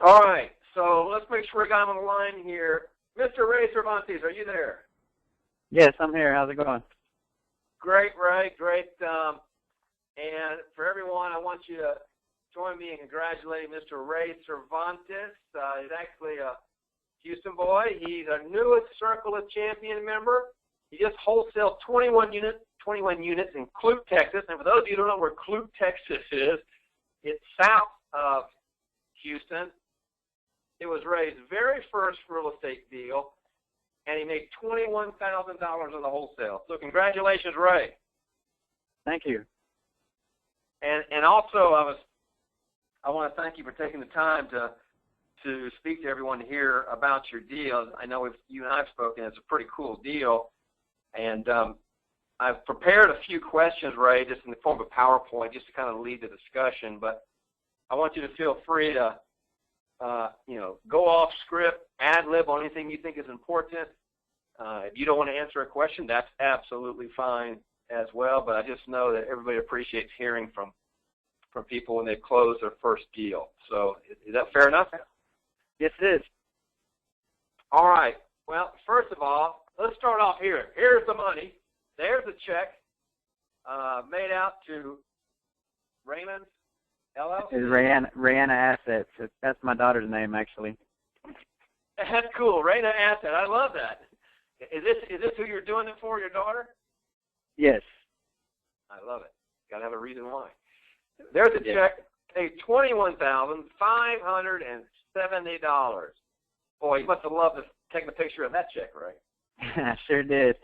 All right, so let's make sure we got him on the line here. Mr. Rey Cervantes, are you there? Yes, I'm here. How's it going? Great, Ray, great. And for everyone, I want you to join me in congratulating Mr. Rey Cervantes. He's actually a Houston boy. He's our newest Circle of Champion member. He just wholesaled 21 units in Clute, Texas. And for those of you who don't know where Clute, Texas is, it's south of Houston. It was Ray's very first real estate deal, and he made $21,000 on the wholesale. So congratulations, Ray. Thank you. And also, I want to thank you for taking the time to speak to everyone here about your deal. I know you and I have spoken. It's a pretty cool deal. And I've prepared a few questions, Ray, just in the form of a PowerPoint, just to kind of lead the discussion. But I want you to feel free to, go off script, ad-lib on anything you think is important. If you don't want to answer a question, that's absolutely fine as well. But I just know that everybody appreciates hearing from people when they close their first deal. So is that fair enough? Yes, it is. All right. Well, first of all, let's start off here. Here's the money. There's a check made out to Raymond LLC. It's Rihanna Assets. That's my daughter's name, actually. That's cool. Raina Asset. I love that. Is this who you're doing it for, your daughter? Yes. I love it. Got to have a reason why. There's a check. Paid $21,570. Boy, you must have loved taking a picture of that check, right? I sure did.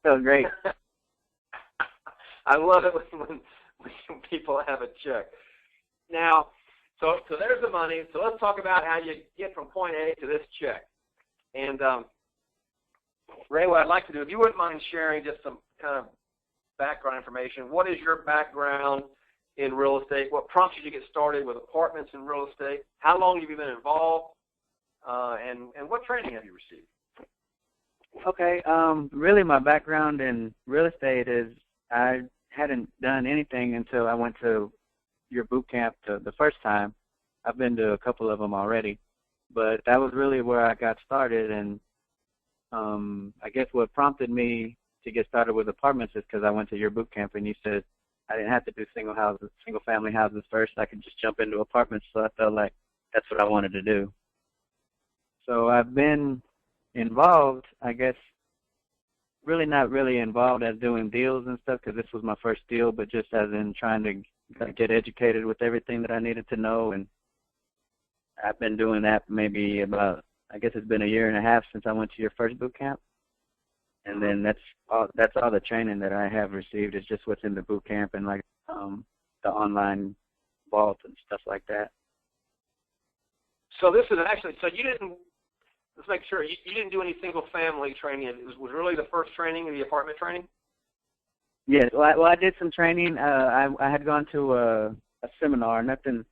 Felt great. I love it when people have a check. Now, so there's the money. So let's talk about how you get from point A to this check. And Ray, what I'd like to do, if you wouldn't mind sharing just some kind of background information. What is your background in real estate? What prompted you to get started with apartments in real estate? How long have you been involved? And what training have you received? Okay. Really, my background in real estate is I hadn't done anything until I went to your boot camp the first time. I've been to a couple of them already, but that was really where I got started. And I guess what prompted me to get started with apartments is because I went to your boot camp and you said I didn't have to do single family houses first. I could just jump into apartments. So I felt like that's what I wanted to do. So I've been involved, I guess, really not really involved as doing deals and stuff because this was my first deal, but just as in trying to get educated with everything that I needed to know. And I've been doing that maybe about, I guess it's been a year and a half since I went to your first boot camp. And then that's all the training that I have received is just what's in the boot camp and like the online vault and stuff like that. So this is actually, so you didn't, let's make sure, you didn't do any single family training. It was really the first training, the apartment training? Yes, well I did some training. I had gone to a seminar, nothing,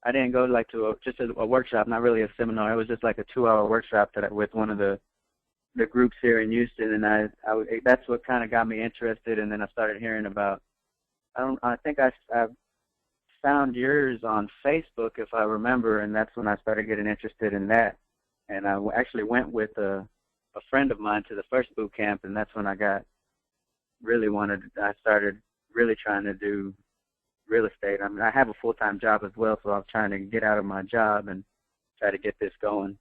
I didn't go like to just a workshop, not really a seminar. It was just like a 2-hour workshop with one of the groups here in Houston, and that's what kind of got me interested. And then I started hearing about, I think I found yours on Facebook, if I remember, and that's when I started getting interested in that. And I actually went with a friend of mine to the first boot camp, and that's when I started really trying to do real estate. I mean, I have a full-time job as well, so I'm trying to get out of my job and try to get this going.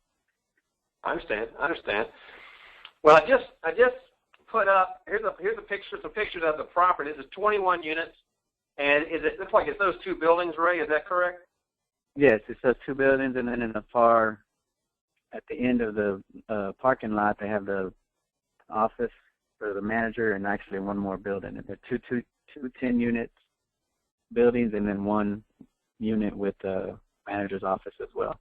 I understand. Well, I just put up, here's a picture, some pictures of the property. This is 21 units, and it looks like it's those two buildings, Ray, is that correct? Yes, it's those two buildings, and then in the far, at the end of the parking lot, they have the office for the manager and actually one more building. And there are two 10-unit buildings and then one unit with the manager's office as well.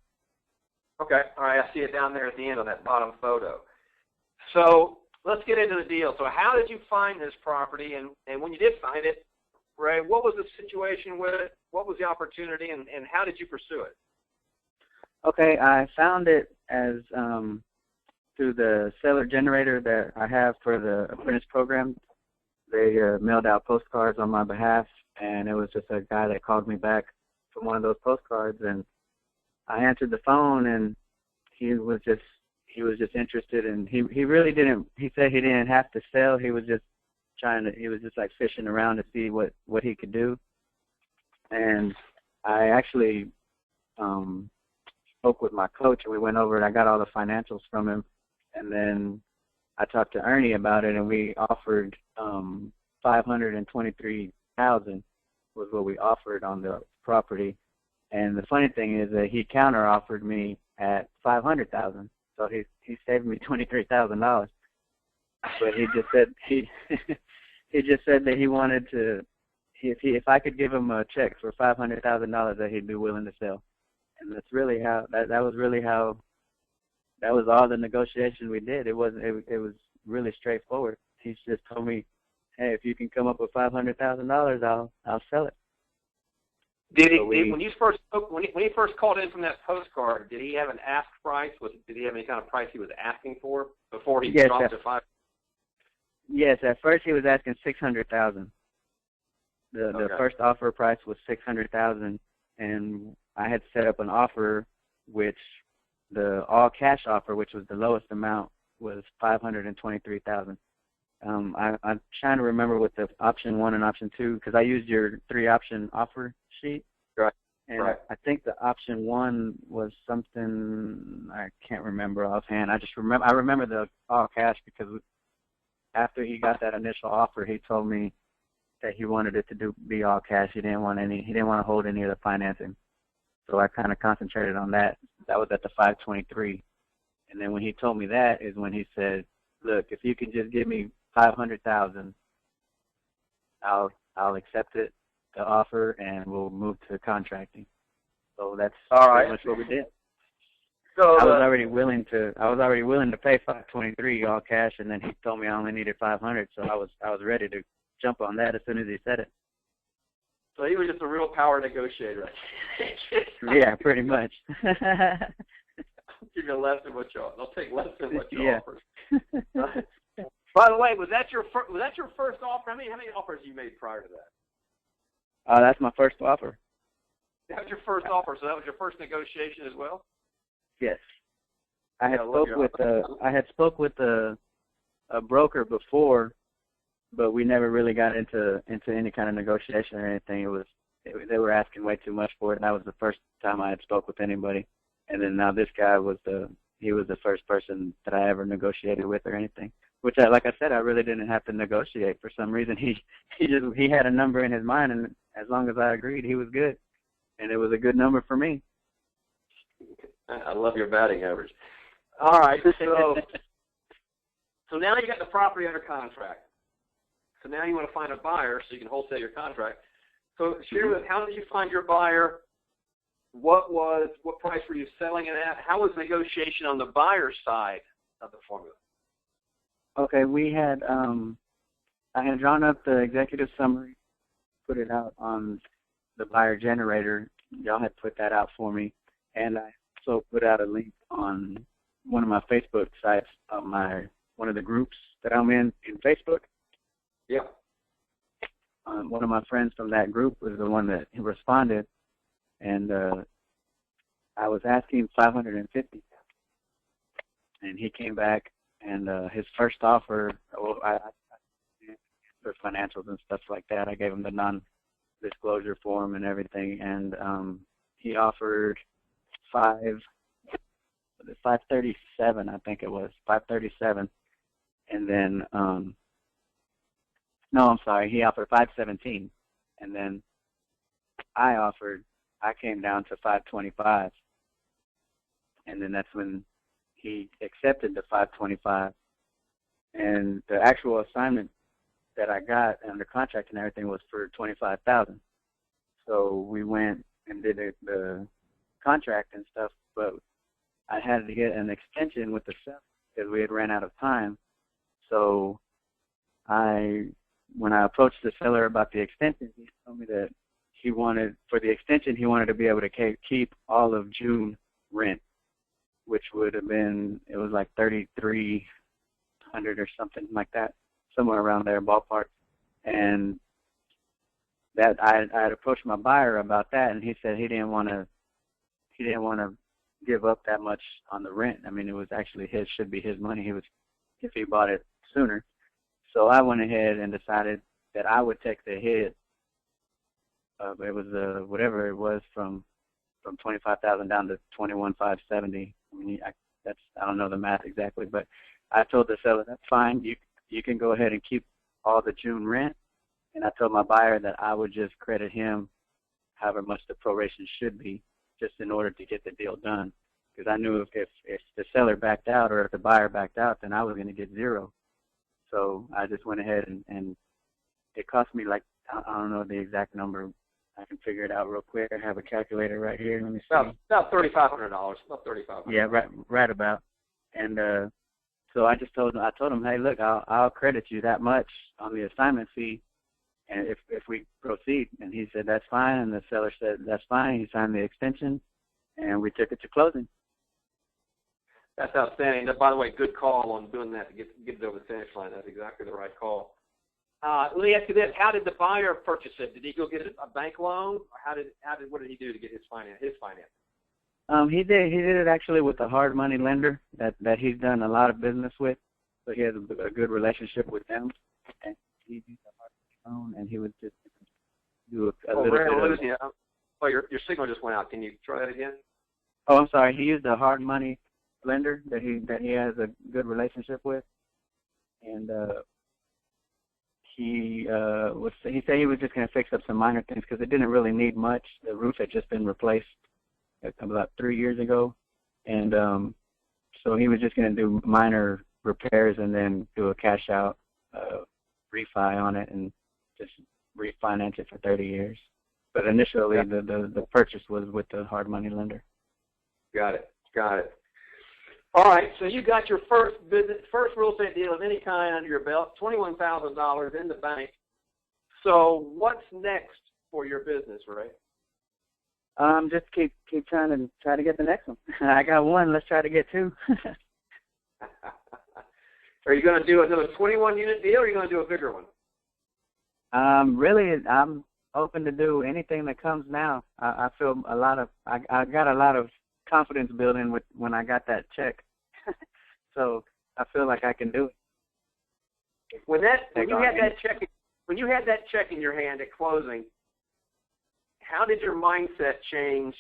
Okay, all right, I see it down there at the end on that bottom photo. So let's get into the deal. So how did you find this property? And when you did find it, Ray, what was the situation with it? What was the opportunity, and how did you pursue it? Okay, I found it as through the seller generator that I have for the apprentice program. They mailed out postcards on my behalf, and it was just a guy that called me back from one of those postcards, and I answered the phone, and he was just interested, and he really didn't. He said he didn't have to sell. He was just he was just like fishing around to see what he could do. And I actually spoke with my coach, and we went over it. I got all the financials from him, and then I talked to Ernie about it, and we offered $523,000 was what we offered on the property. And the funny thing is that he counter offered me at $500,000, so he saved me $23,000. But he just said he just said that he wanted to, if I could give him a check for $500,000, that he'd be willing to sell. And that's really how that was really how that was all the negotiation we did. It was really straightforward. He just told me, hey, if you can come up with $500,000, I'll sell it. When you first spoke, when he first called in from that postcard, did he have an ask price? Did he have any kind of price he was asking for before he dropped to $500,000? Yes, at first he was asking $600,000. The first offer price was $600,000, and I had set up an offer, which the all cash offer, which was the lowest amount, was $523,000. I'm trying to remember what the option 1 and option 2, because I used your 3-option offer sheet. Right. And right. I think the option 1 was something I can't remember offhand. I remember the all cash because after he got that initial offer, he told me that he wanted it to be all cash. He didn't want to hold any of the financing. So I kind of concentrated on that. That was at the 523. And then when he told me that is when he said, look, if you can just give me $500,000, I'll accept it, the offer, and we'll move to contracting. So that's pretty much what we did. So I was already willing to pay $523 all cash, and then he told me I only needed $500, so I was ready to jump on that as soon as he said it. So he was just a real power negotiator. Yeah, pretty much. Give you less than what you they'll take less than what you offer. By the way, was that your first offer? How many offers you made prior to that? That's my first offer. That was your first offer, so that was your first negotiation as well? Yes. I had spoke with a broker before, but we never really got into any kind of negotiation or anything. They were asking way too much for it, and that was the first time I had spoke with anybody. And then now this guy was the first person that I ever negotiated with or anything. Which, like I said, I really didn't have to negotiate. For some reason, he had a number in his mind, and as long as I agreed, he was good, and it was a good number for me. I love your batting average. All right, so now you got the property under contract. So now you want to find a buyer so you can wholesale your contract. So share with us, how did you find your buyer? What price were you selling it at? How was negotiation on the buyer side of the formula? Okay, we had I had drawn up the executive summary, put it out on the buyer generator. Y'all had put that out for me, and I also put out a link on one of my Facebook sites, one of the groups that I'm in Facebook. Yeah. One of my friends from that group was the one that responded, and I was asking $550, and he came back, and his first offer, I for financials and stuff like that, I gave him the non-disclosure form and everything, and he offered $537, I think it was $537, and then no, I'm sorry, he offered $517, and then I came down to $525, and then that's when he accepted the $525, and the actual assignment that I got under contract and everything was for $25,000. So we went and did the contract and stuff, but I had to get an extension with the seller because we had ran out of time. So when I approached the seller about the extension, he told me that for the extension, he wanted to be able to keep all of June rent, which would have been, it was like $3,300 or something like that, somewhere around there, ballpark. And that I had approached my buyer about that, and he said he didn't want to he didn't want to give up that much on the rent. I mean, it was actually should be his money. If he bought it sooner. So I went ahead and decided that I would take the hit. It was whatever it was from 25,000 down to 21,570. I mean, I don't know the math exactly, but I told the seller, that's fine. You can go ahead and keep all the June rent. And I told my buyer that I would just credit him however much the proration should be, just in order to get the deal done. Because I knew if the seller backed out or if the buyer backed out, then I was going to get zero. So I just went ahead and it cost me like, I don't know the exact number. I can figure it out real quick. I have a calculator right here. Let me see. About $3,500. About $3,500. Yeah, right about. And so I told him, hey, look, I'll credit you that much on the assignment fee, and if we proceed. And he said that's fine, and the seller said that's fine. He signed the extension, and we took it to closing. That's outstanding. By the way, good call on doing that to get it over the finish line. That's exactly the right call. Let me ask you this: how did the buyer purchase it? Did he go get a bank loan, or what did he do to get his finance? He did it actually with a hard money lender that he's done a lot of business with, so he has a good relationship with them. And he used a hard money loan, and he would just do a little bit of. Oh, your signal just went out. Can you try that again? Oh, I'm sorry. He used a hard money lender that he has a good relationship with, and he said he was just going to fix up some minor things because it didn't really need much. The roof had just been replaced about 3 years ago, and so he was just going to do minor repairs and then do a cash out refi on it and just refinance it for 30 years. But initially, the purchase was with the hard money lender. Got it. All right, so you got your first real estate deal of any kind under your belt, $21,000 in the bank. So what's next for your business, Ray? Just keep trying to get the next one. I got one. Let's try to get two. Are you going to do another 21-unit deal, or are you going to do a bigger one? Really, I'm open to do anything that comes now. I feel I got a lot of confidence building when I got that check. So I feel like I can do it. When you had that check in your hand at closing, how did your mindset change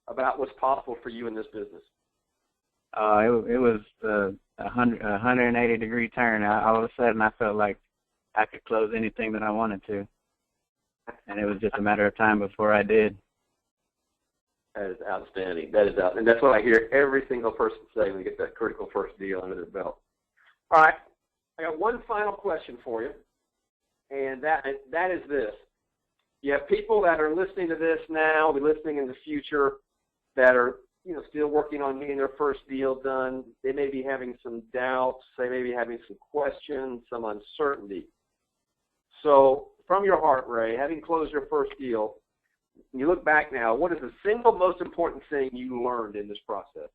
about what's possible for you in this business? It was a 180-degree turn. All of a sudden, I felt like I could close anything that I wanted to, and it was just a matter of time before I did. That is outstanding. And that's what I hear every single person say when they get that critical first deal under their belt. All right, I got one final question for you, and that is this. You have people that are listening to this now, be listening in the future, that are still working on getting their first deal done. They may be having some doubts. They may be having some questions, some uncertainty. So from your heart, Ray, having closed your first deal, you look back now, what is the single most important thing you learned in this process?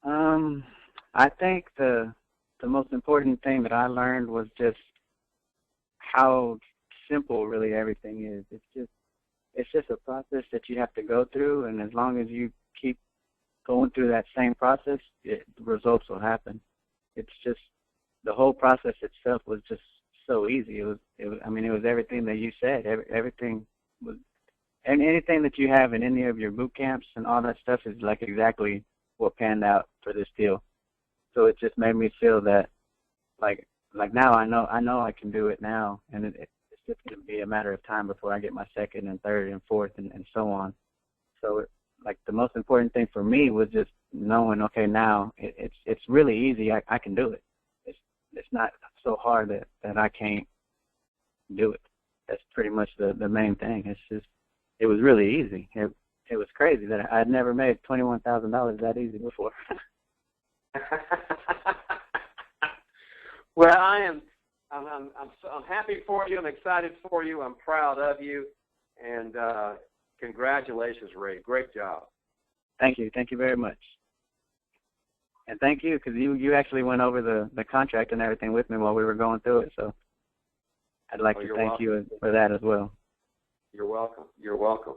I think the most important thing that I learned was just how simple really everything is. It's just a process that you have to go through, and as long as you keep going through that same process, the results will happen. It's just the whole process itself was just so easy. It was everything that you said. Everything was, and anything that you have in any of your boot camps and all that stuff is like exactly what panned out for this deal. So it just made me feel that like now I know I can do it now, and it's just going to be a matter of time before I get my second and third and fourth and so on. So the most important thing for me was just knowing, okay, now it's really easy. I can do it. It's not so hard that I can't do it. That's pretty much the main thing. It was really easy. It was crazy that I had never made $21,000 that easy before. Well, I'm happy for you. I'm excited for you. I'm proud of you. And congratulations, Ray. Great job. Thank you. Thank you very much. And thank you, because you actually went over the contract and everything with me while we were going through it. So I'd like to thank you for that as well. You're welcome. You're welcome.